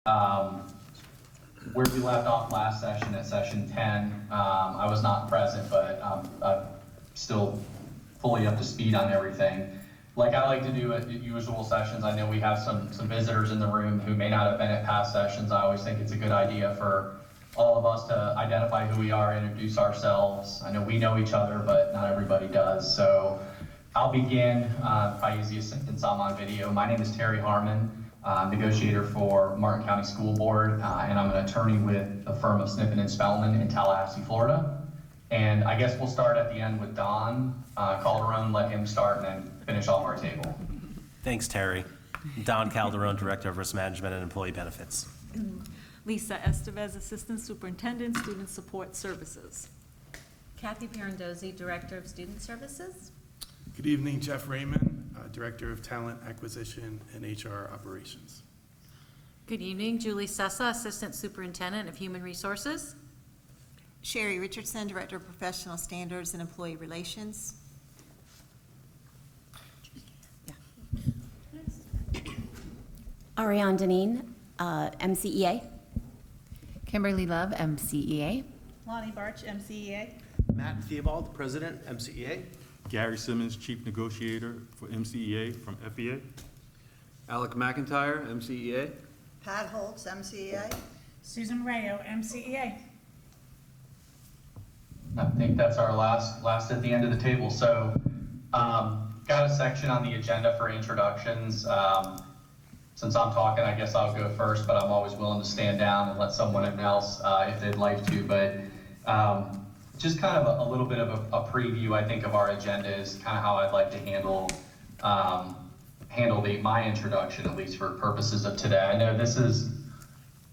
Um, where we left off last session at session 10, I was not present, but I'm still fully up to speed on everything. Like I like to do at usual sessions, I know we have some visitors in the room who may not have been at past sessions. I always think it's a good idea for all of us to identify who we are, introduce ourselves. I know we know each other, but not everybody does. So I'll begin, probably easiest since I'm on video. My name is Terry Harmon, negotiator for Martin County School Board, and I'm an attorney with the firm of Snippen and Spellman in Tallahassee, Florida. And I guess we'll start at the end with Don Calderon, let him start and then finish off our table. Thanks, Terry. Don Calderon, Director of Risk Management and Employee Benefits. Lisa Estevez, Assistant Superintendent, Student Support Services. Kathy Pirandozzi, Director of Student Services. Good evening, Jeff Raymond, Director of Talent Acquisition and HR Operations. Good evening, Julie Sessa, Assistant Superintendent of Human Resources. Sherry Richardson, Director of Professional Standards and Employee Relations. Ariane Deneen, MCEA. Kimberly Love, MCEA. Lonnie Barch, MCEA. Matt Theobald, President, MCEA. Gary Simmons, Chief Negotiator for MCEA from FEA. Alec McIntyre, MCEA. Pat Holtz, MCEA. Susan Rayo, MCEA. I think that's our last at the end of the table. So got a section on the agenda for introductions. Since I'm talking, I guess I'll go first, but I'm always willing to stand down and let someone else if they'd like to. But just kind of a little bit of a preview, I think, of our agenda is kind of how I'd like to handle my introduction, at least for purposes of today. I know this is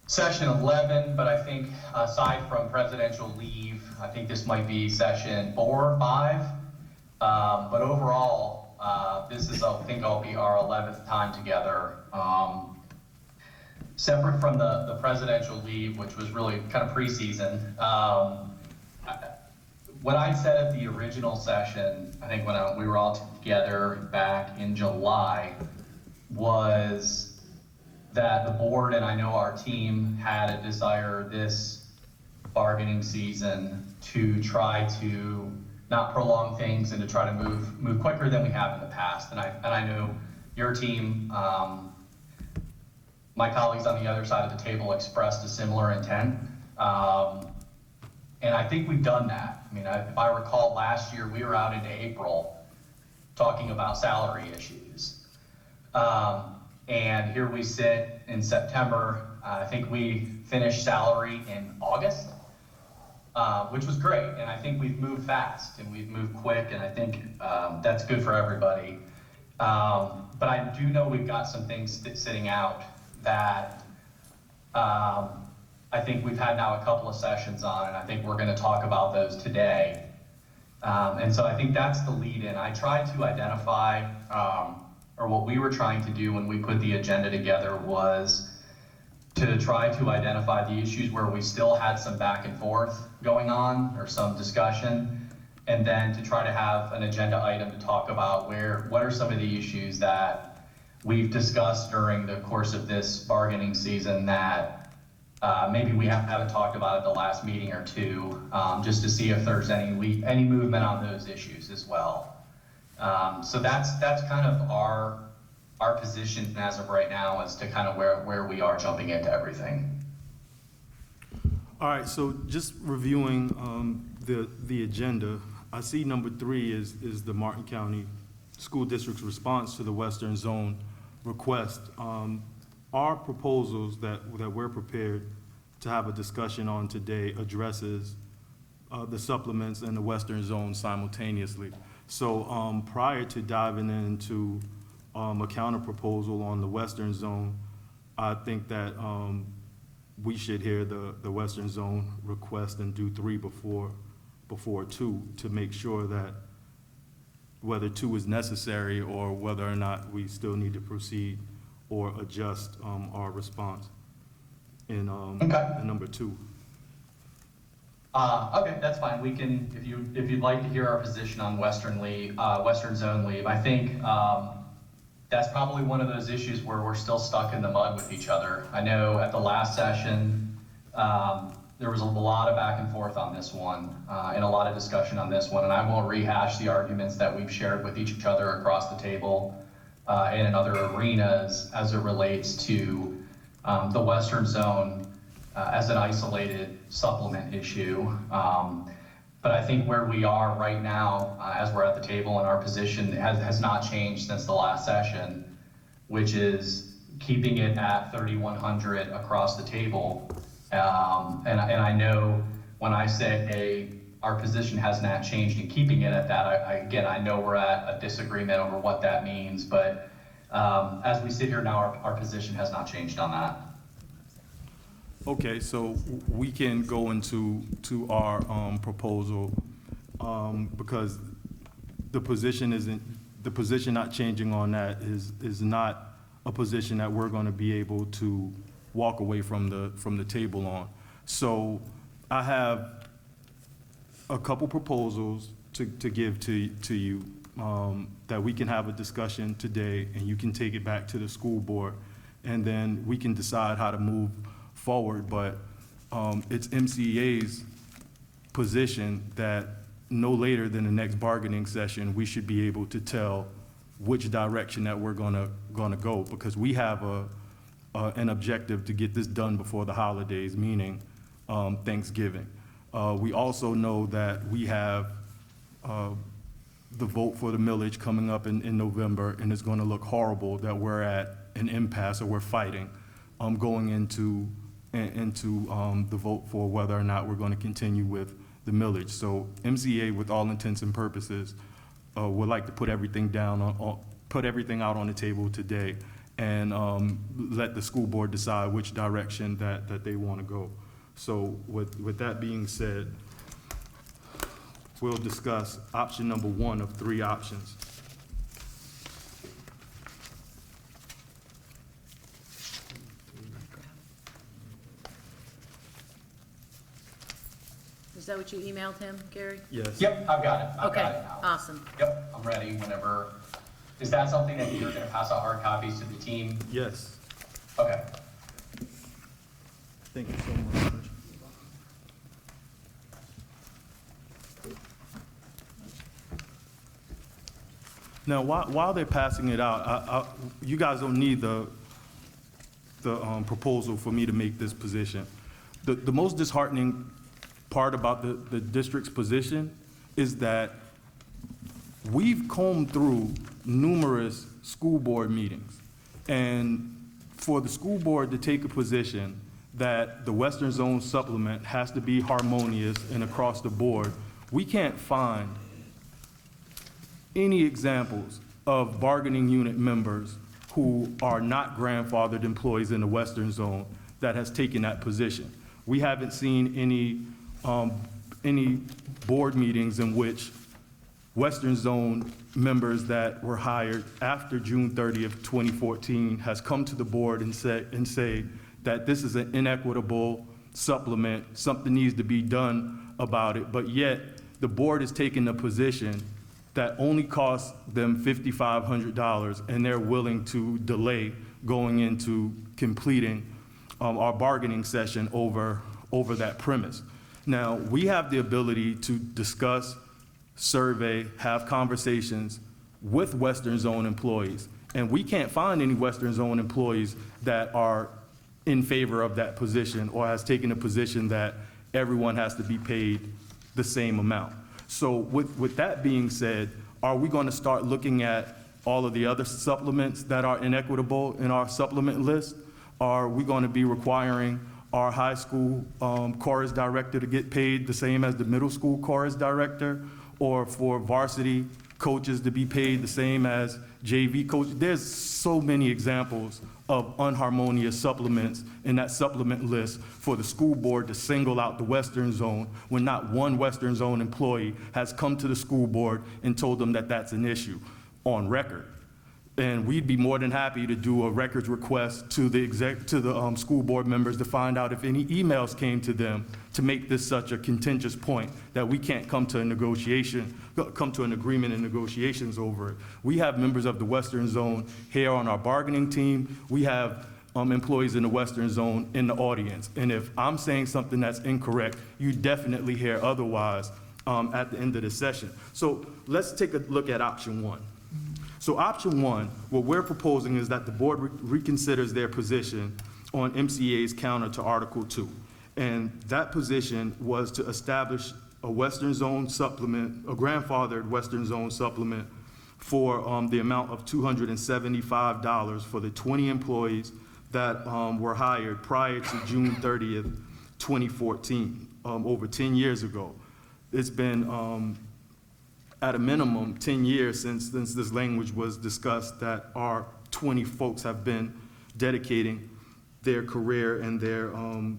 session 11, but I think aside from presidential leave, I think this might be session 4 or 5. But overall, this is, I think, I'll be our 11th time together. Separate from the presidential leave, which was really kind of preseason. What I said at the original session, I think when we were all together back in July, was that the board and I know our team had a desire this bargaining season to try to not prolong things and to try to move quicker than we have in the past. And I know your team, my colleagues on the other side of the table expressed a similar intent. And I think we've done that. I mean, if I recall last year, we were out into April talking about salary issues. And here we sit in September. I think we finished salary in August, which was great. And I think we've moved fast and we've moved quick. And I think that's good for everybody. But I do know we've got some things sitting out that I think we've had now a couple of sessions on, and I think we're going to talk about those today. And so I think that's the lead in. I tried to identify, or what we were trying to do when we put the agenda together was to try to identify the issues where we still had some back and forth going on or some discussion, and then to try to have an agenda item to talk about what are some of the issues that we've discussed during the course of this bargaining season that maybe we haven't talked about at the last meeting or two, just to see if there's any movement on those issues as well. So that's kind of our position as of right now as to kind of where we are jumping into everything. All right, so just reviewing the agenda, I see number 3 is the Martin County School District's response to the Western Zone request. Our proposals that we're prepared to have a discussion on today addresses the supplements and the Western Zone simultaneously. So prior to diving into a counter proposal on the Western Zone, I think that we should hear the Western Zone request and do 3 before 2 to make sure that whether 2 is necessary or whether or not we still need to proceed or adjust our response in number 2. Okay, that's fine. We can, if you'd like to hear our position on Western Zone leave, I think that's probably one of those issues where we're still stuck in the mud with each other. I know at the last session, there was a lot of back and forth on this one, and a lot of discussion on this one, and I won't rehash the arguments that we've shared with each other across the table and in other arenas as it relates to the Western Zone as an isolated supplement issue. But I think where we are right now, as we're at the table, and our position has not changed since the last session, which is keeping it at 3,100 across the table. And I know when I say our position has not changed in keeping it at that, again, I know we're at a disagreement over what that means, but as we sit here now, our position has not changed on that. Okay, so we can go into our proposal, because the position not changing on that is not a position that we're going to be able to walk away from the table on. So I have a couple proposals to give to you, that we can have a discussion today, and you can take it back to the school board, and then we can decide how to move forward. But it's MCEA's position that no later than the next bargaining session, we should be able to tell which direction that we're gonna go, because we have an objective to get this done before the holidays, meaning Thanksgiving. We also know that we have the vote for the millage coming up in November, and it's gonna look horrible that we're at an impasse, or we're fighting going into the vote for whether or not we're going to continue with the millage. So MCEA, with all intents and purposes, would like to put everything put everything out on the table today, and let the school board decide which direction that they want to go. So with that being said, we'll discuss option number 1 of 3 options. Is that what you emailed him, Gary? Yes. Yep, I've got it. I've got Okay, it now. awesome. Yep, I'm ready whenever. Is that something that you're gonna pass out hard copies to the team? Yes. Okay. Thank you so much. Now, while they're passing it out, you guys don't need the proposal for me to make this position. The most disheartening part about the district's position is that we've combed through numerous school board meetings, and for the school board to take a position that the Western Zone supplement has to be harmonious and across the board, we can't find any examples of bargaining unit members who are not grandfathered employees in the Western Zone that has taken that position. We haven't seen any board meetings in which Western Zone members that were hired after June 30th, 2014 has come to the board and say that this is an inequitable supplement, something needs to be done about it, but yet the board is taking a position that only costs them $5,500, and they're willing to delay going into completing our bargaining session over that premise. Now, we have the ability to discuss, survey, have conversations with Western Zone employees, and we can't find any Western Zone employees that are in favor of that position or has taken a position that everyone has to be paid the same amount. So with that being said, are we going to start looking at all of the other supplements that are inequitable in our supplement list? Are we going to be requiring our high school chorus director to get paid the same as the middle school chorus director, or for varsity coaches to be paid the same as JV coaches? There's so many examples of unharmonious supplements in that supplement list for the school board to single out the Western Zone when not one Western Zone employee has come to the school board and told them that that's an issue on record. And we'd be more than happy to do a records request to the school board members to find out if any emails came to them to make this such a contentious point that we can't come to an agreement in negotiations over it. We have members of the Western Zone here on our bargaining team. We have employees in the Western Zone in the audience. And if I'm saying something that's incorrect, you definitely hear otherwise at the end of the session. So let's take a look at option one. So option one, what we're proposing is that the board reconsiders their position on MCEA's counter to Article 2. And that position was to establish a Western Zone supplement, a grandfathered Western Zone supplement for the amount of $275 for the 20 employees that were hired prior to June 30th, 2014, over 10 years ago. It's been at a minimum 10 years since this language was discussed that our 20 folks have been dedicating their career and their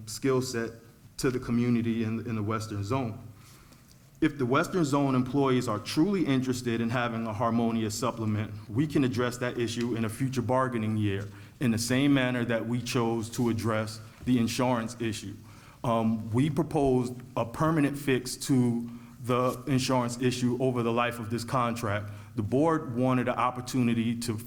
skill set to the community in the Western Zone. If the Western Zone employees are truly interested in having a harmonious supplement, we can address that issue in a future bargaining year in the same manner that we chose to address the insurance issue. We proposed a permanent fix to the insurance issue over the life of this contract. The board wanted an opportunity to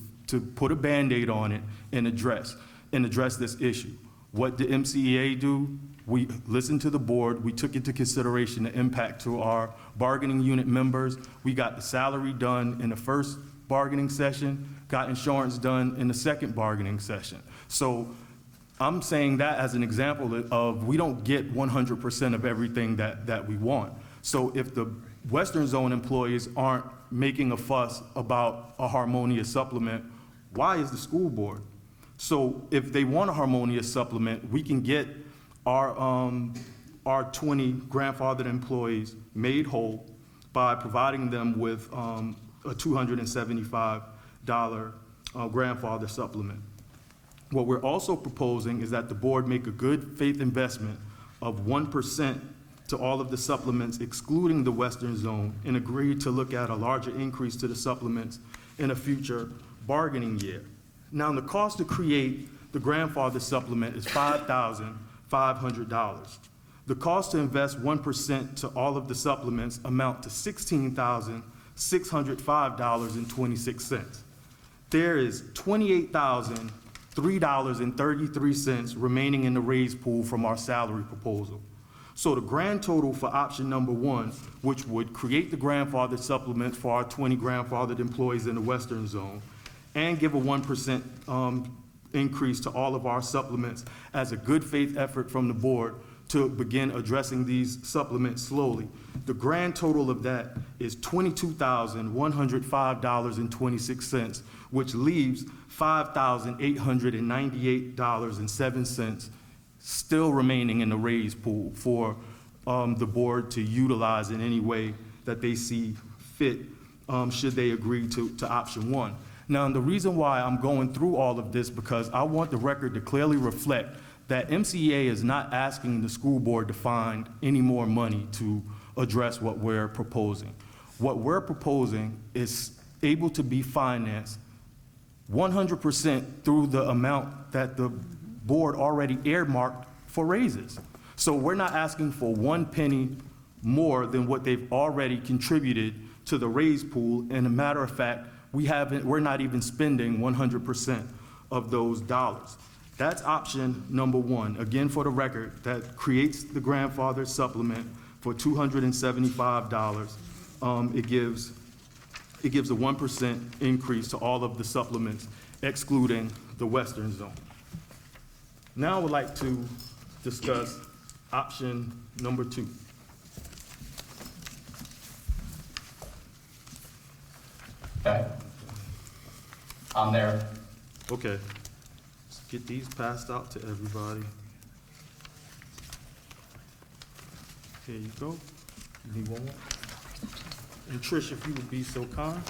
put a Band-Aid on it and address this issue. What did MCEA do? We listened to the board. We took into consideration the impact to our bargaining unit members. We got the salary done in the first bargaining session, got insurance done in the second bargaining session. So I'm saying that as an example of we don't get 100% of everything that we want. So if the Western Zone employees aren't making a fuss about a harmonious supplement, why is the school board? So if they want a harmonious supplement, we can get our 20 grandfathered employees made whole by providing them with a $275 grandfather supplement. What we're also proposing is that the board make a good faith investment of 1% to all of the supplements, excluding the Western Zone, and agree to look at a larger increase to the supplements in a future bargaining year. Now, the cost to create the grandfather supplement is $5,500. The cost to invest 1% to all of the supplements amount to $16,605.26. There is $28,003.33 remaining in the raise pool from our salary proposal. So the grand total for option number one, which would create the grandfather supplement for our 20 grandfathered employees in the Western Zone and give a 1% increase to all of our supplements as a good faith effort from the board to begin addressing these supplements slowly. The grand total of that is $22,105.26, which leaves $5,898.07 still remaining in the raise pool for the board to utilize in any way that they see fit, should they agree to option one. Now, the reason why I'm going through all of this, because I want the record to clearly reflect that MCEA is not asking the school board to find any more money to address what we're proposing. What we're proposing is able to be financed 100% through the amount that the board already earmarked for raises. So we're not asking for 1 penny more than what they've already contributed to the raise pool. And a matter of fact, we're not even spending 100% of those dollars. That's option number one. Again, for the record, that creates the grandfather supplement for $275. It gives a 1% increase to all of the supplements, excluding the Western Zone. Now I would like to discuss option number two. Okay. I'm there. Okay. Let's get these passed out to everybody. Here you go. You need one more? And Trish, if you would be so kind.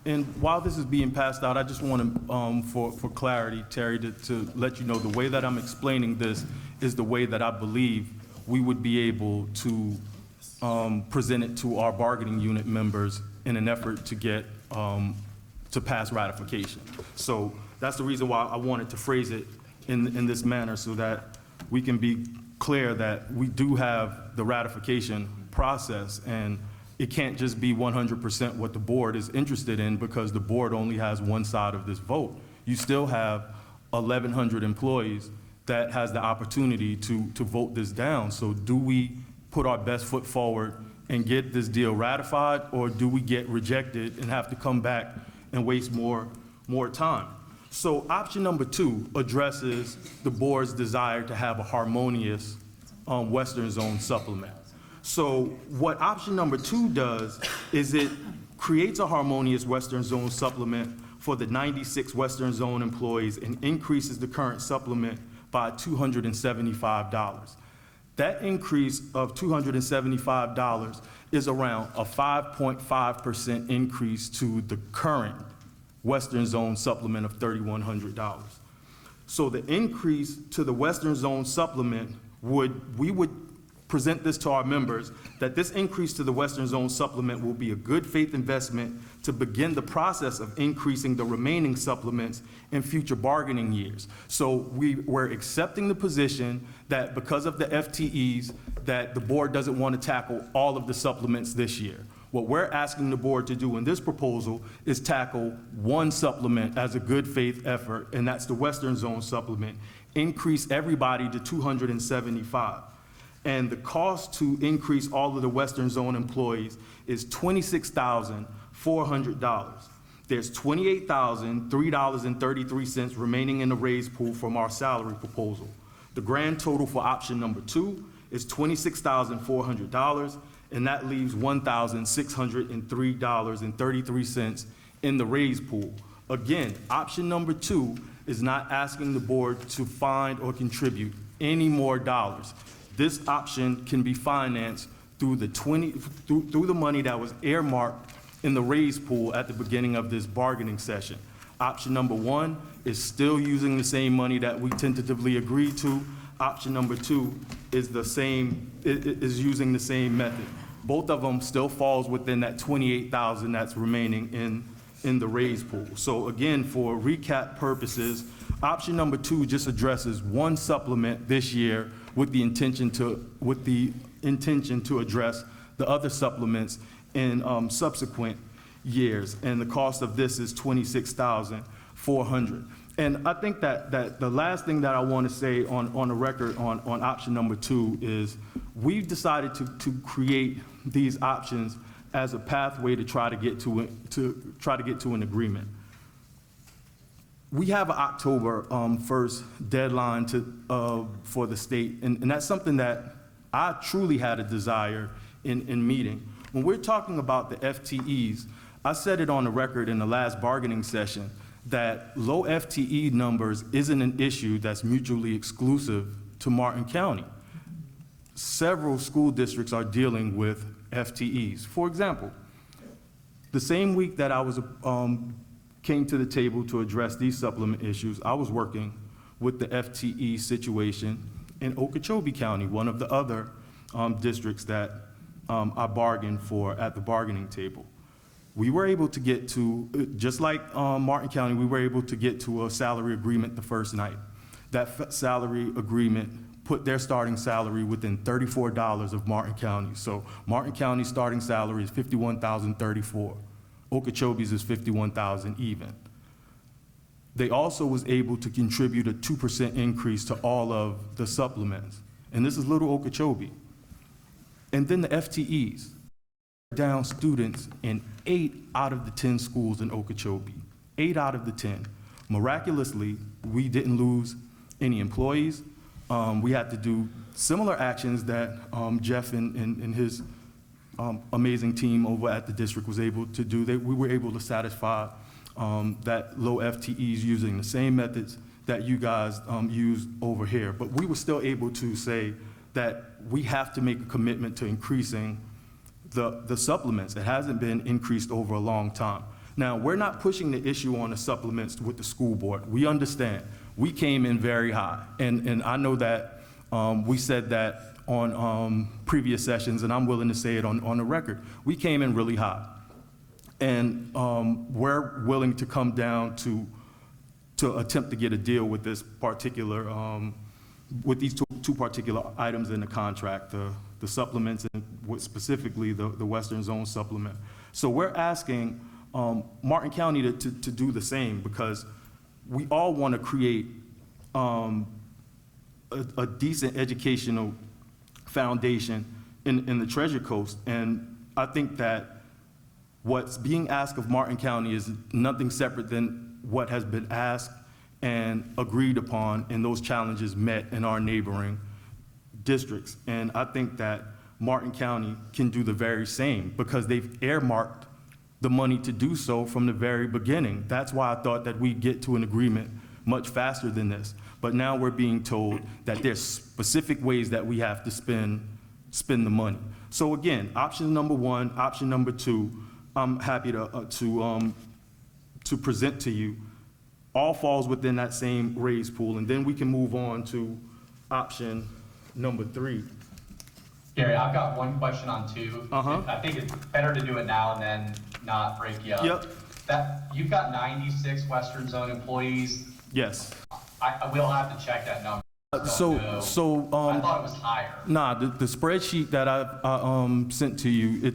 And while this is being passed out, I just want to, for clarity, Terry, to let you know the way that I'm explaining this is the way that I believe we would be able to present it to our bargaining unit members in an effort to get, to pass ratification. So that's the reason why I wanted to phrase it in this manner, so that we can be clear that we do have the ratification process, and it can't just be 100% what the board is interested in, because the board only has one side of this vote. You still have 1,100 employees that has the opportunity to vote this down. So do we put our best foot forward and get this deal ratified, or do we get rejected and have to come back and waste more time? So option number 2 addresses the board's desire to have a harmonious Western Zone supplement. So what option number 2 does is it creates a harmonious Western Zone supplement for the 96 Western Zone employees and increases the current supplement by $275. That increase of $275 is around a 5.5% increase to the current Western Zone supplement of $3,100. So the increase to the Western Zone supplement we would present this to our members, that this increase to the Western Zone supplement will be a good faith investment to begin the process of increasing the remaining supplements in future bargaining years. So we're accepting the position that because of the FTEs, that the board doesn't want to tackle all of the supplements this year. What we're asking the board to do in this proposal is tackle one supplement as a good faith effort, and that's the Western Zone supplement. Increase everybody to $275. And the cost to increase all of the Western Zone employees is $26,400. There's $28,003.33 remaining in the raise pool from our salary proposal. The grand total for option number 2 is $26,400, and that leaves $1,603.33 in the raise pool. Again, option number 2 is not asking the board to find or contribute any more dollars. This option can be financed through the money that was earmarked in the raise pool at the beginning of this bargaining session. Option number 1 is still using the same money that we tentatively agreed to. Option number 2 is using the same method. Both of them still falls within that $28,000 that's remaining in the raise pool. So again, for recap purposes, option number 2 just addresses one supplement this year with the intention to address the other supplements in subsequent years. And the cost of this is $26,400. And I think that the last thing that I want to say on the record on option number 2 is we've decided to create these options as a pathway to try to get to an agreement. We have an October 1st deadline for the state, and that's something that I truly had a desire in meeting. When we're talking about the FTEs, I said it on the record in the last bargaining session that low FTE numbers isn't an issue that's mutually exclusive to Martin County. Several school districts are dealing with FTEs. For example, the same week that I came to the table to address these supplement issues, I was working with the FTE situation in Okeechobee County, one of the other districts that I bargained for at the bargaining table. We were able to get to, just like Martin County, we were able to get to a salary agreement the first night. That salary agreement put their starting salary within $34 of Martin County. So Martin County's starting salary is $51,034. Okeechobee's is $51,000 even. They also was able to contribute a 2% increase to all of the supplements. And this is Little Okeechobee. And then the FTEs, down students in 8 out of the 10 schools in Okeechobee. 8 out of the 10. Miraculously, we didn't lose any employees. We had to do similar actions that Jeff and his amazing team over at the district was able to do. We were able to satisfy that low FTEs using the same methods that you guys use over here. But we were still able to say that we have to make a commitment to increasing the supplements. It hasn't been increased over a long time. Now, we're not pushing the issue on the supplements with the school board. We understand. We came in very high, and I know that we said that on previous sessions, and I'm willing to say it on the record. We came in really high, and we're willing to come down to attempt to get a deal with this particular, with these two particular items in the contract, the supplements and specifically the Western Zone supplement. So we're asking Martin County to do the same, because we all want to create a decent educational foundation in the Treasure Coast. And I think that what's being asked of Martin County is nothing separate than what has been asked and agreed upon, and those challenges met in our neighboring districts. And I think that Martin County can do the very same, because they've earmarked the money to do so from the very beginning. That's why I thought that we'd get to an agreement much faster than this. But now we're being told that there's specific ways that we have to spend the money. So again, option number one, option number two, I'm happy to present to you, all falls within that same raise pool. And then we can move on to option number three. Gary, I've got one question on two. I think it's better to do it now and then not break you up. Yep. You've got 96 Western Zone employees. Yes. I will have to check that number. So I thought it was higher. Nah, the spreadsheet that I sent to you,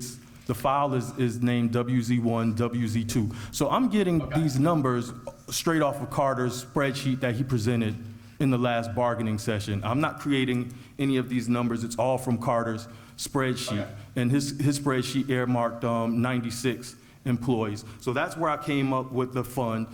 the file is named WZ1, WZ2. So I'm getting these numbers straight off of Carter's spreadsheet that he presented in the last bargaining session. I'm not creating any of these numbers. It's all from Carter's spreadsheet. Okay. And his spreadsheet earmarked 96 employees. So that's where I came up with the fund,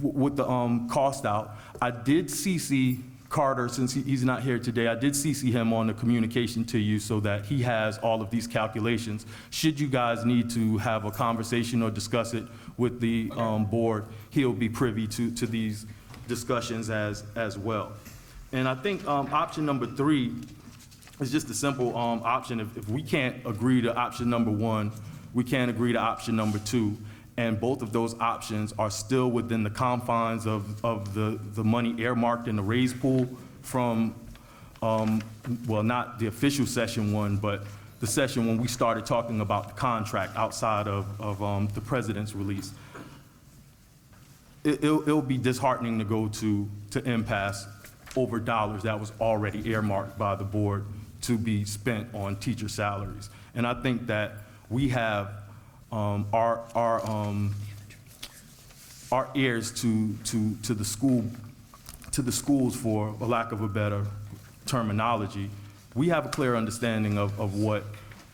with the cost out. I did CC Carter, since he's not here today, I did CC him on the communication to you so that he has all of these calculations. Should you guys need to have a conversation or discuss it with the board, he'll be privy to these discussions as well. And I think option number three is just a simple option. If we can't agree to option number one, we can't agree to option number two. And both of those options are still within the confines of the money earmarked in the raise pool from, well, not the official session one, but the session when we started talking about the contract outside of the president's release. It'll be disheartening to go to impasse over dollars that was already earmarked by the board to be spent on teacher salaries. And I think that we have our ears to the schools, for a lack of a better terminology. We have a clear understanding of what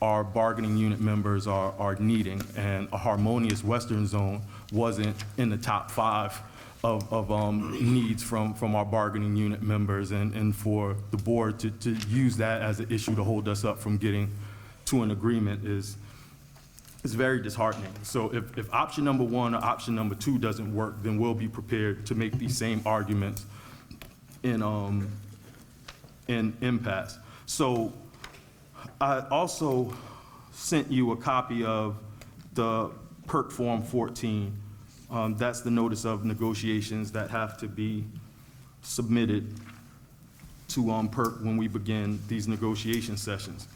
our bargaining unit members are needing, and a harmonious Western Zone wasn't in the top 5 of needs from our bargaining unit members, and for the board to use that as an issue to hold us up from getting to an agreement is very disheartening. So if option number one or option number two doesn't work, then we'll be prepared to make these same arguments in impasse. So I also sent you a copy of the PERC Form 14. That's the notice of negotiations that have to be submitted to PERC when we begin these negotiation sessions.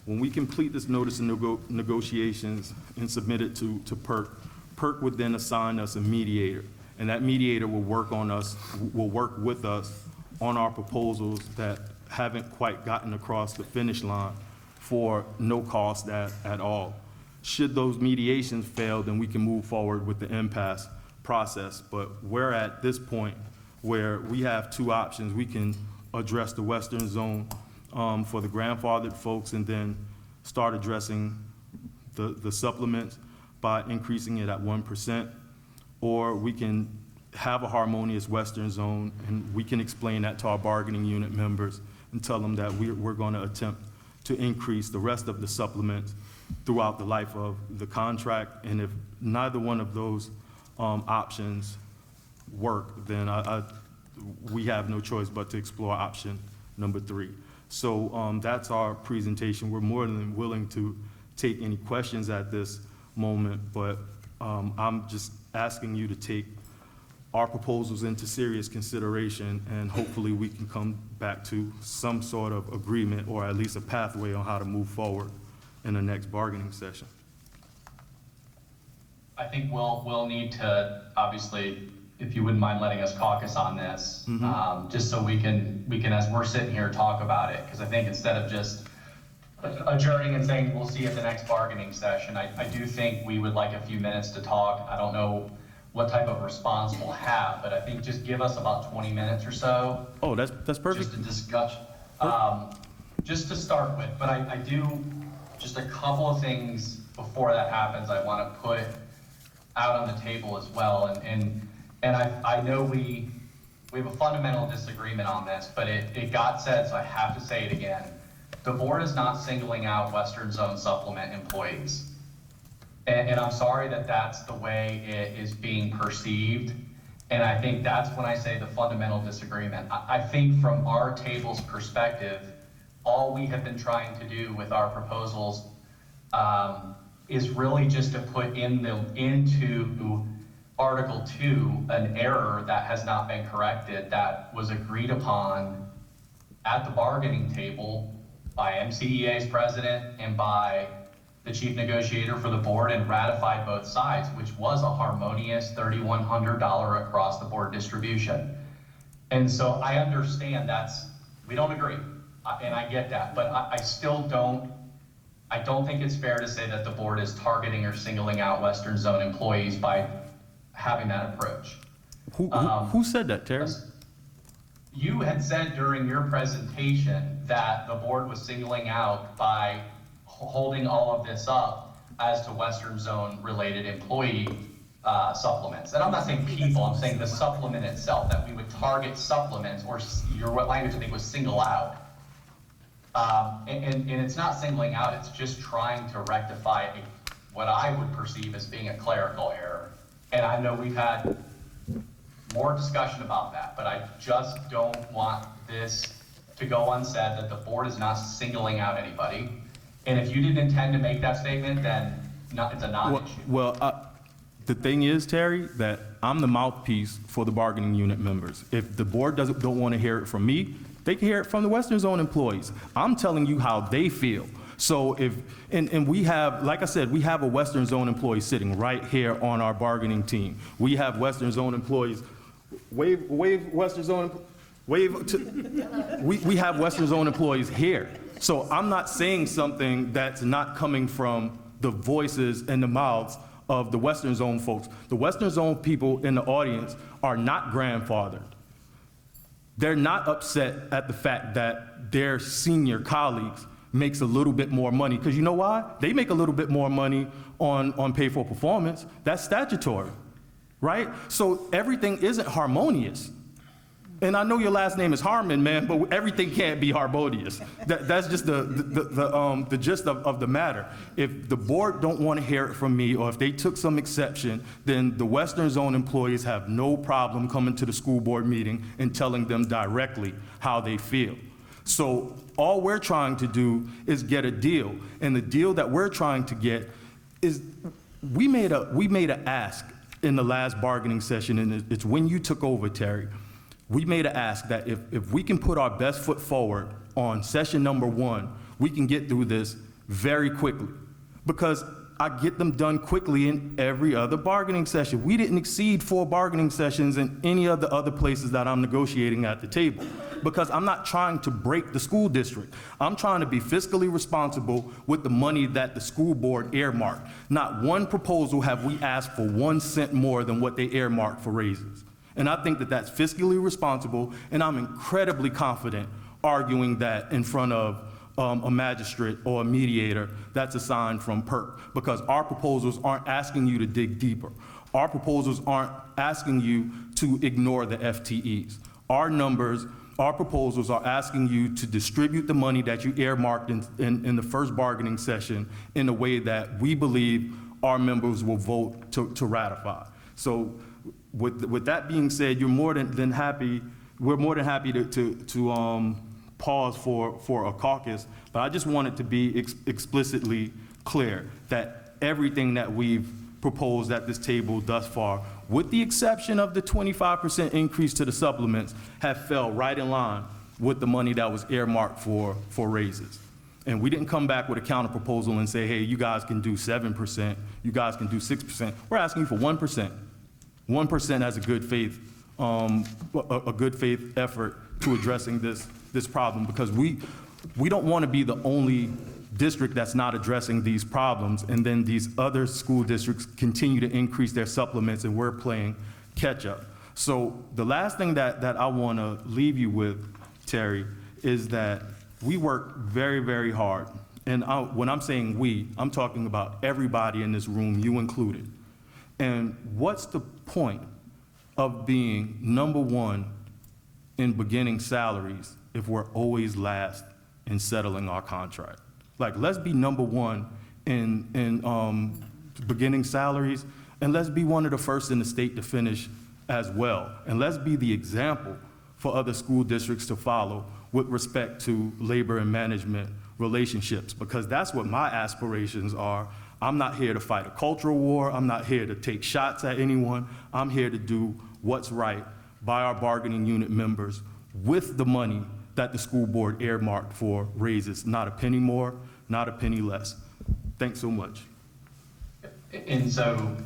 When we complete this notice of negotiations and submit it to PERC, PERC would then assign us a mediator, and that mediator will work with us on our proposals that haven't quite gotten across the finish line for no cost at all. Should those mediations fail, then we can move forward with the impasse process. But we're at this point where we have two options. We can address the Western Zone for the grandfathered folks, and then start addressing the supplements by increasing it at 1%. Or we can have a harmonious Western Zone, and we can explain that to our bargaining unit members and tell them that we're going to attempt to increase the rest of the supplements throughout the life of the contract. And if neither one of those options work, then we have no choice but to explore option number three. So that's our presentation. We're more than willing to take any questions at this moment, but I'm just asking you to take our proposals into serious consideration, and hopefully we can come back to some sort of agreement or at least a pathway on how to move forward in the next bargaining session. I think we'll need to, obviously, if you wouldn't mind letting us caucus on this, just so we can, as we're sitting here, talk about it. Because I think instead of just adjourning and saying, we'll see you at the next bargaining session, I do think we would like a few minutes to talk. I don't know what type of response we'll have, but I think just give us about 20 minutes or so. Oh, that's perfect. Just to discuss, just to start with, but I do, just a couple of things before that happens I want to put out on the table as well, and I know we have a fundamental disagreement on this, but it got said, so I have to say it again. The board is not singling out Western Zone supplement employees. And I'm sorry that that's the way it is being perceived. And I think that's when I say the fundamental disagreement. I think from our table's perspective, all we have been trying to do with our proposals is really just to put into Article 2 an error that has not been corrected, that was agreed upon at the bargaining table by MCEA's president and by the chief negotiator for the board, and ratified both sides, which was a harmonious $3,100 across the board distribution. And so I understand we don't agree, and I get that, but I still don't think it's fair to say that the board is targeting or singling out Western Zone employees by having that approach. Who said that, Terry? You had said during your presentation that the board was singling out by holding all of this up as to Western Zone related employee supplements. And I'm not saying people, I'm saying the supplement itself, that we would target supplements, or your language I think was single out. And it's not singling out, it's just trying to rectify what I would perceive as being a clerical error. And I know we've had more discussion about that, but I just don't want this to go unsaid, that the board is not singling out anybody. And if you didn't intend to make that statement, then it's a non-issue. Well, the thing is, Terry, that I'm the mouthpiece for the bargaining unit members. If the board don't want to hear it from me, they can hear it from the Western Zone employees. I'm telling you how they feel. So and we have, like I said, we have a Western Zone employee sitting right here on our bargaining team. We have Western Zone employees, wave Western Zone, wave to, we have Western Zone employees here. So I'm not saying something that's not coming from the voices and the mouths of the Western Zone folks. The Western Zone people in the audience are not grandfathered. They're not upset at the fact that their senior colleagues makes a little bit more money, because you know why? They make a little bit more money on pay for performance. That's statutory, right? So everything isn't harmonious. And I know your last name is Harmon, man, but everything can't be harmonious. That's just the gist of the matter. If the board don't want to hear it from me, or if they took some exception, then the Western Zone employees have no problem coming to the school board meeting and telling them directly how they feel. So all we're trying to do is get a deal. And the deal that we're trying to get is, we made an ask in the last bargaining session, and it's when you took over, Terry. We made an ask that if we can put our best foot forward on session number 1, we can get through this very quickly. Because I get them done quickly in every other bargaining session. We didn't exceed 4 bargaining sessions in any of the other places that I'm negotiating at the table. Because I'm not trying to break the school district. I'm trying to be fiscally responsible with the money that the school board earmarked. Not one proposal have we asked for 1 cent more than what they earmarked for raises. And I think that that's fiscally responsible, and I'm incredibly confident arguing that in front of a magistrate or a mediator that's assigned from PERC, because our proposals aren't asking you to dig deeper. Our proposals aren't asking you to ignore the FTEs. Our proposals are asking you to distribute the money that you earmarked in the first bargaining session in a way that we believe our members will vote to ratify. So with that being said, we're more than happy to pause for a caucus, but I just wanted to be explicitly clear that everything that we've proposed at this table thus far, with the exception of the 25% increase to the supplements, have fell right in line with the money that was earmarked for raises. And we didn't come back with a counter proposal and say, hey, you guys can do 7%, you guys can do 6%. We're asking you for 1%. 1% as a good faith effort to addressing this problem, because we don't want to be the only district that's not addressing these problems, and then these other school districts continue to increase their supplements and we're playing catch up. So the last thing that I want to leave you with, Terry, is that we work very, very hard. And when I'm saying we, I'm talking about everybody in this room, you included. And what's the point of being number one in beginning salaries if we're always last in settling our contract? Like, let's be number one in beginning salaries, and let's be one of the first in the state to finish as well. And let's be the example for other school districts to follow with respect to labor and management relationships, because that's what my aspirations are. I'm not here to fight a cultural war. I'm not here to take shots at anyone. I'm here to do what's right by our bargaining unit members with the money that the school board earmarked for raises. Not a penny more, not a penny less. Thanks so much. And so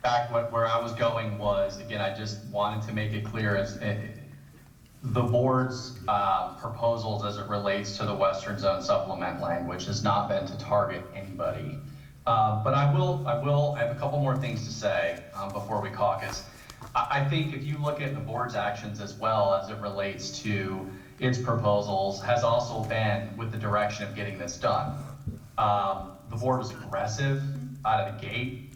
back where I was going was, again, I just wanted to make it clear as the board's proposals as it relates to the Western Zone supplement language has not been to target anybody. But I have a couple more things to say before we caucus. I think if you look at the board's actions as well as it relates to its proposals, has also been with the direction of getting this done. The board was aggressive out of the gate,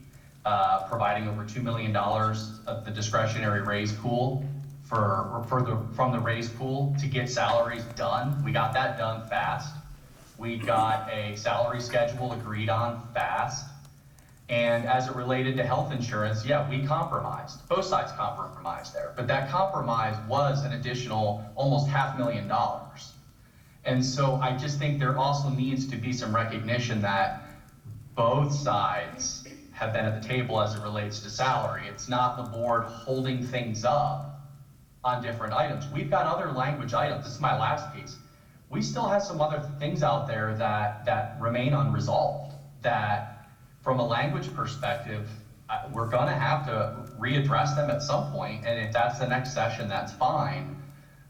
providing over $2 million of the discretionary raise pool from the raise pool to get salaries done. We got that done fast. We got a salary schedule agreed on fast. And as it related to health insurance, yeah, we compromised. Both sides compromised there. But that compromise was an additional almost $500,000. And so I just think there also needs to be some recognition that both sides have been at the table as it relates to salary. It's not the board holding things up on different items. We've got other language items. This is my last piece. We still have some other things out there that remain unresolved, that from a language perspective, we're gonna have to readdress them at some point, and if that's the next session, that's fine.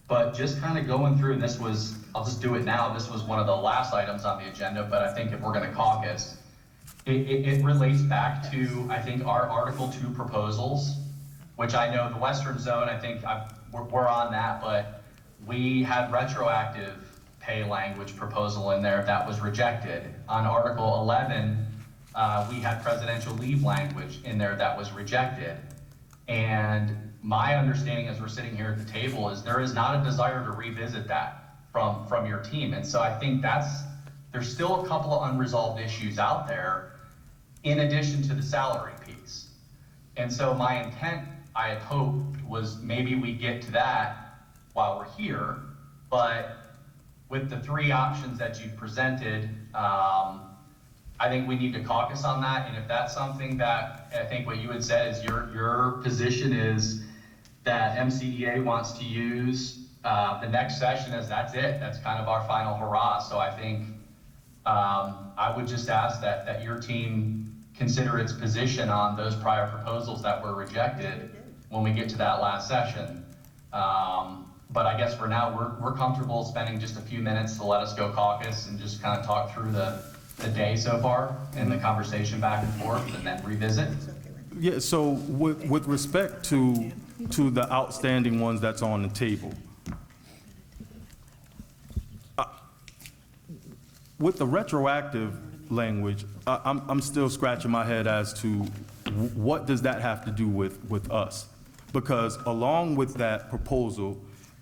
But just kind of going through, and this was, I'll just do it now, this was one of the last items on the agenda, but I think if we're gonna caucus, it relates back to, I think, our Article 2 proposals, which I know the Western Zone, I think we're on that, but we had retroactive pay language proposal in there that was rejected. On Article 11, we had presidential leave language in there that was rejected. And my understanding as we're sitting here at the table is there is not a desire to revisit that from your team. And so I think there's still a couple of unresolved issues out there in addition to the salary piece. And so my intent, I had hoped, was maybe we get to that while we're here, but with the three options that you presented, I think we need to caucus on that. And if that's something that, I think what you had said is your position is that MCEA wants to use the next session as that's it. That's kind of our final hurrah. So I think I would just ask that your team consider its position on those prior proposals that were rejected when we get to that last session. But I guess for now, we're comfortable spending just a few minutes to let us go caucus and just kind of talk through the day so far and the conversation back and forth and then revisit. Yeah, so with respect to the outstanding ones that's on the table, with the retroactive language, I'm still scratching my head as to what does that have to do with us? Because along with that proposal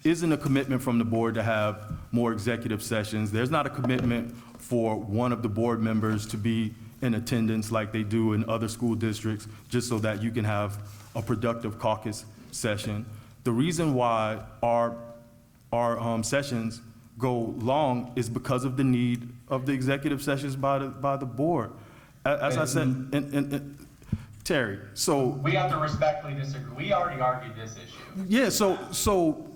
isn't a commitment from the board to have more executive sessions. There's not a commitment for one of the board members to be in attendance like they do in other school districts, just so that you can have a productive caucus session. The reason why our sessions go long is because of the need of the executive sessions by the board. As I said, and Terry, so, We have to respectfully disagree. We already argued this issue. yeah, so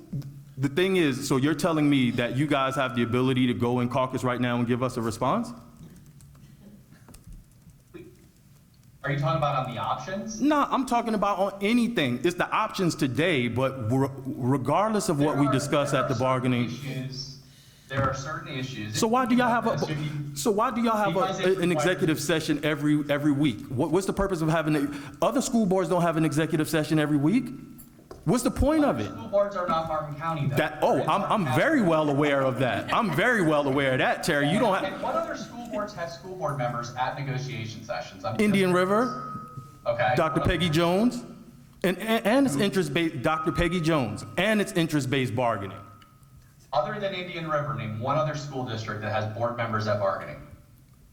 the thing is, so you're telling me that you guys have the ability to go in caucus right now and give us a response? Are you talking about on the options? No, I'm talking about on anything. It's the options today, but regardless of what we discuss at the bargaining. There are certain issues. So why do y'all have Because it's an executive session every week? What's the purpose of having other school boards don't have an executive session every week? What's the point of it? School boards are not Martin County though. I'm very well aware of that. I'm very well aware of that, Terry. You don't have, And what other school boards have school board members at negotiation sessions? Indian River, Okay. Dr. Peggy Jones, and it's interest-based, Dr. Peggy Jones, and it's interest-based bargaining. Other than Indian River, name one other school district that has board members at bargaining.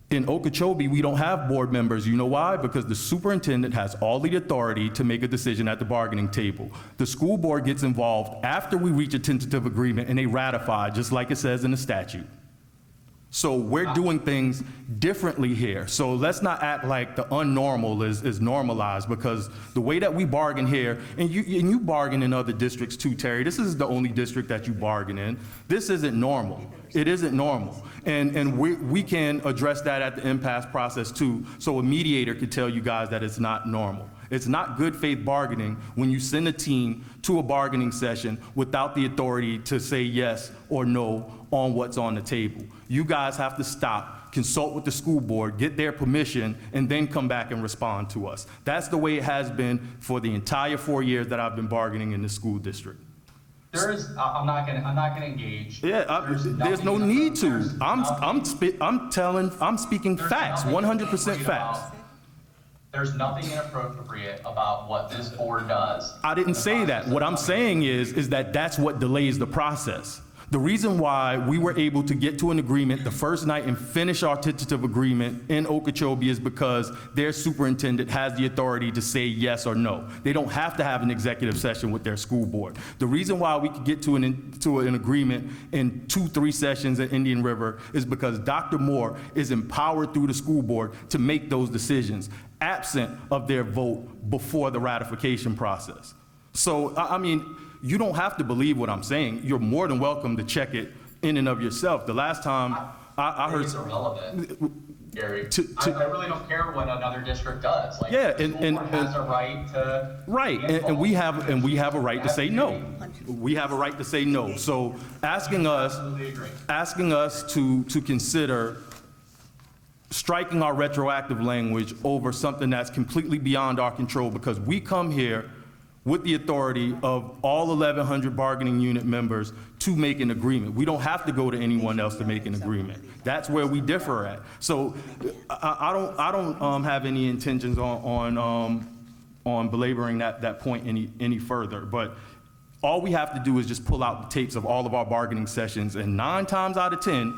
In Okeechobee, we don't have board members. You know why? Because the superintendent has all the authority to make a decision at the bargaining table. The school board gets involved after we reach a tentative agreement and they ratify, just like it says in the statute. So we're doing things differently here. So let's not act like the unnormal is normalized, because the way that we bargain here, and you bargain in other districts too, Terry. This is the only district that you bargain in. This isn't normal. It isn't normal. And we can address that at the impasse process too, so a mediator could tell you guys that it's not normal. It's not good faith bargaining when you send a team to a bargaining session without the authority to say yes or no on what's on the table. You guys have to stop, consult with the school board, get their permission, and then come back and respond to us. That's the way it has been for the entire 4 years that I've been bargaining in the school district. I'm not gonna engage. Yeah, there's no need to. I'm speaking facts, 100% facts. There's nothing inappropriate about what this board does. I didn't say that. What I'm saying is that that's what delays the process. The reason why we were able to get to an agreement the first night and finish our tentative agreement in Okeechobee is because their superintendent has the authority to say yes or no. They don't have to have an executive session with their school board. The reason why we could get to an agreement in 2-3 sessions at Indian River is because Dr. Moore is empowered through the school board to make those decisions, absent of their vote before the ratification process. So, I mean, you don't have to believe what I'm saying. You're more than welcome to check it in and of yourself. The last time I heard... It's irrelevant, Gary. I really don't care what another district does. Like, Yeah, the school board has a right to... Right, and we have a right to say no. We have a right to say no. So asking us to consider striking our retroactive language over something that's completely beyond our control, because we come here with the authority of all 1,100 bargaining unit members to make an agreement. We don't have to go to anyone else to make an agreement. That's where we differ at. So I don't have any intentions on belaboring that point any further. But all we have to do is just pull out the tapes of all of our bargaining sessions, and 9 times out of 10,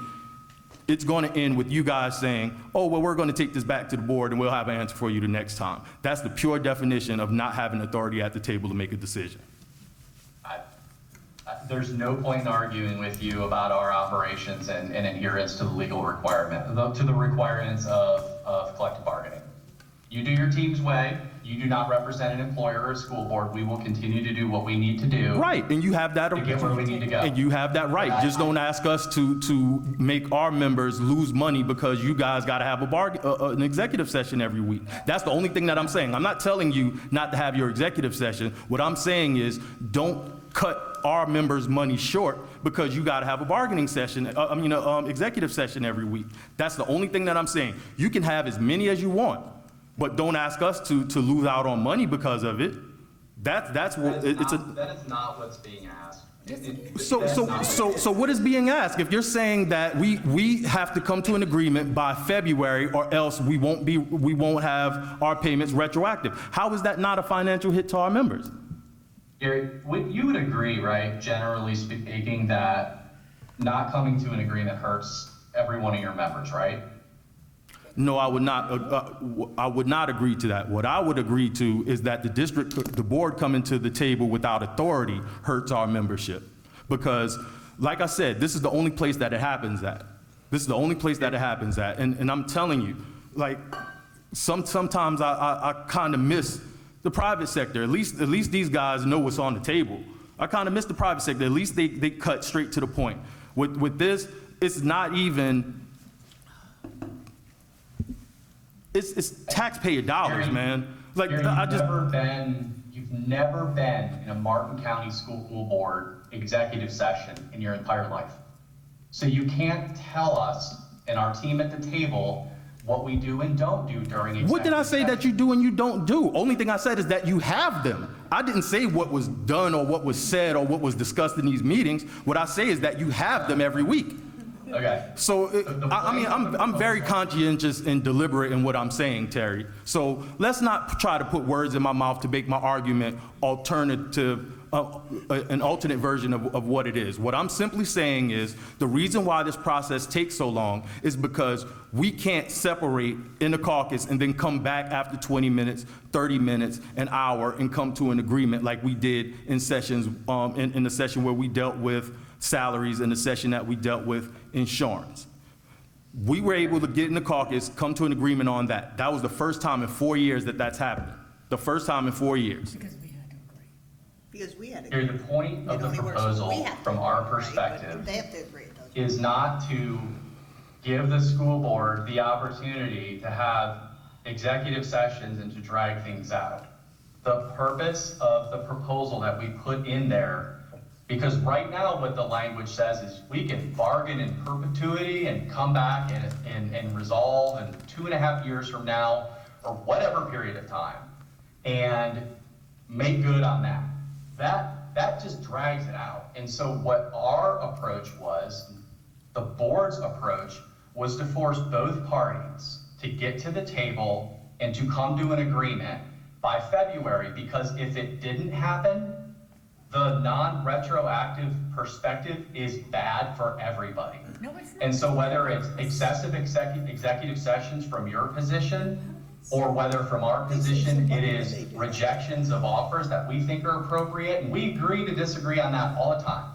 it's going to end with you guys saying, oh, well, we're going to take this back to the board and we'll have an answer for you the next time. That's the pure definition of not having authority at the table to make a decision. There's no point in arguing with you about our operations and adherence to the legal requirement, to the requirements of collective bargaining. You do your team's way. You do not represent an employer or a school board. We will continue to do what we need to do. Right, and you have that. To get where we need to go. And you have that right. Just don't ask us to make our members lose money because you guys got to have an executive session every week. That's the only thing that I'm saying. I'm not telling you not to have your executive session. What I'm saying is don't cut our members' money short because you got to have a bargaining session, executive session every week. That's the only thing that I'm saying. You can have as many as you want, but don't ask us to lose out on money because of it. That is not what's being asked. So what is being asked? If you're saying that we have to come to an agreement by February or else we won't have our payments retroactive, how is that not a financial hit to our members? Gary, you would agree, right, generally speaking, that not coming to an agreement hurts every one of your members, right? No, I would not agree to that. What I would agree to is that the board coming to the table without authority hurts our membership. Because, like I said, this is the only place that it happens at. This is the only place that it happens at. And I'm telling you, like, sometimes I kind of miss the private sector. At least these guys know what's on the table. I kind of miss the private sector. At least they cut straight to the point. With this, it's not even, it's taxpayer dollars, Gary, man. Like, Gary, I just, you've never been in a Martin County School Board executive session in your entire life. So you can't tell us and our team at the table what we do and don't do during executive what did I say that session. you do and you don't do? Only thing I said is that you have them. I didn't say what was done or what was said or what was discussed in these meetings. What I say is that you have them every week. Okay. So, I'm very conscientious and deliberate in what I'm saying, Terry. So let's not try to put words in my mouth to make my argument an alternate version of what it is. What I'm simply saying is the reason why this process takes so long is because we can't separate in the caucus and then come back after 20 minutes, 30 minutes, an hour, and come to an agreement like we did in sessions, in the session where we dealt with salaries and the session that we dealt with insurance. We were able to get in the caucus, come to an agreement on that. That was the first time in 4 years that that's happened. The first time in 4 years. Because we had to Here, agree. the point of It the only works when proposal, we have to from agree, our right? But perspective, they have to agree, it doesn't. is not to give the school board the opportunity to have executive sessions and to drag things out. The purpose of the proposal that we put in there, because right now what the language says is we can bargain in perpetuity and come back and resolve in 2.5 years from now, or whatever period of time, and make good on that. That just drags it out. And so what our approach was, the board's approach, was to force both parties to get to the table and to come to an agreement by February, because if it didn't happen, the non-retroactive perspective is bad for everybody. No, it's not. And so whether it's excessive executive sessions from your position, or whether from our position it is rejections of offers that we think are appropriate, and we agree to disagree on that all the time.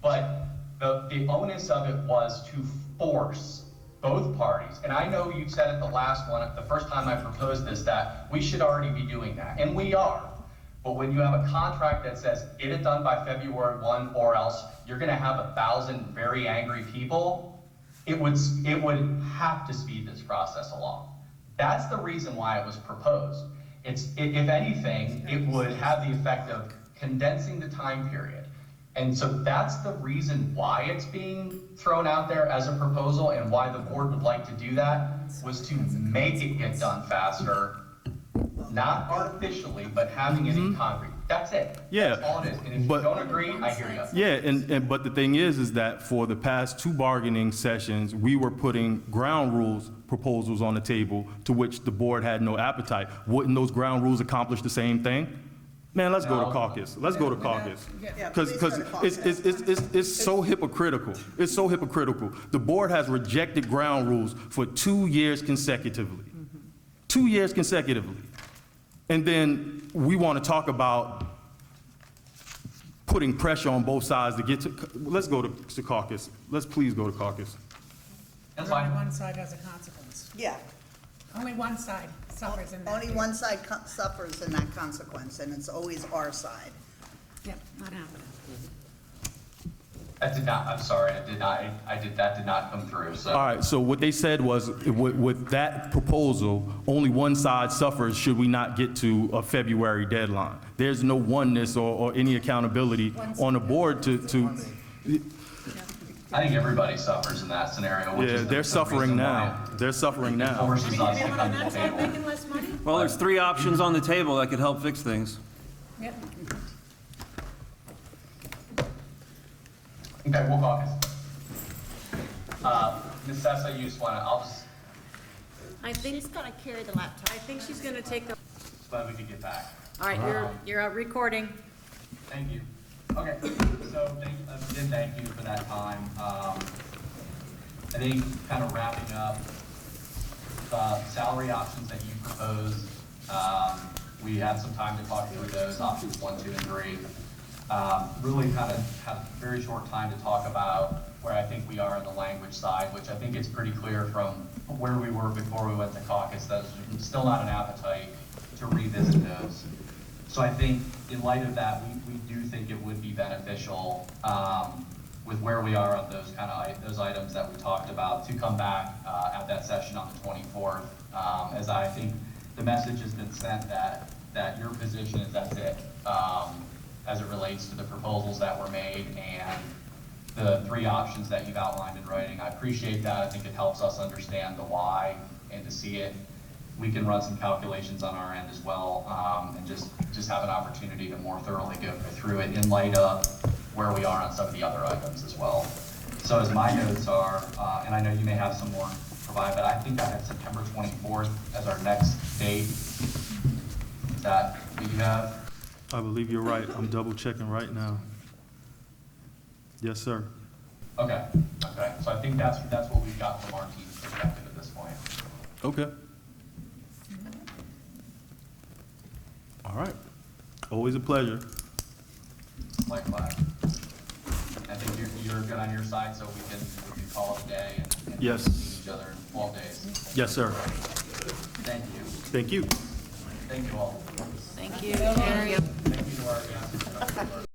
But the onus of it was to force both parties, and I know you said at the last one, the first time I proposed this, that we should already be doing that, and we are. But when you have a contract that says, get it done by February 1, or else you're gonna have 1,000 very angry people, it would have to speed this process along. That's the reason why it was proposed. If anything, it would have the effect of condensing the time period. And so that's the reason why it's being thrown out there as a proposal, and why the board would like to do that, was to make it get done faster, not artificially, but having it in concrete. That's it. Yeah, That's all it is. And if you but- don't agree, I hear you. Yeah, but the thing is that for the past 2 bargaining sessions, we were putting ground rules proposals on the table to which the board had no appetite. Wouldn't those ground rules accomplish the same thing? Man, let's go to No. caucus. Let's go to caucus. Yeah, Because please go to caucus. it's so hypocritical. It's so hypocritical. The board has rejected ground rules for 2 years consecutively. 2 years consecutively. And then we want to talk about putting pressure on both sides to get to, let's go to caucus. Let's please go to caucus. That's Only fine. one side has a consequence. Yeah, Only one side suffers in that. only one side suffers in that consequence, and it's always our side. Yep, not happening. That did not, I'm sorry, that did not come through, so. All right, so what they said was, with that proposal, only one side suffers should we not get to a February deadline. There's no oneness or any accountability on the board to, I think everybody suffers in that scenario, which yeah, is the they're suffering reason now. why They're suffering it now. forces us to Anyone come on to the that side table. making less money? Well, there's 3 options on the table that could help fix things. Yep. Okay, we'll caucus. Ms. Sessa, you just wanna, I think, She's gonna carry the laptop. I think she's gonna take the, glad we could get back. all right, you're out recording. Thank you. Okay, so thank you for that time. I think kind of wrapping up, the salary options that you proposed, we had some time to talk through those, options 1, 2, and 3. really kind of had a very short time to talk about where I think we are on the language side, which I think it's pretty clear from where we were before we went to caucus that there's still not an appetite to revisit those. So I think in light of that, we do think it would be beneficial with where we are on those those items that we talked about to come back at that session on the 24th, as I think the message has been sent that your position is that's it, as it relates to the proposals that were made and the 3 options that you've outlined in writing. I appreciate that. I think it helps us understand the why and to see it. We can run some calculations on our end as well, and just have an opportunity to more thoroughly go through it in light of where we are on some of the other items as well. So as my notes are, and I know you may have some more to provide, but I think I have September 24th as our next date. Is that what you have? I believe you're right. I'm double checking right now. Yes, sir. Okay. So I think that's what we've got from our team's perspective at this point. Okay. All right. Always a pleasure. Likewise. I think you're good on your side, so we can call it a day and Yes. see each other in 12 days. Yes, sir. Thank you. Thank you. Thank you all. Thank you, Terry. Thank you to our guests.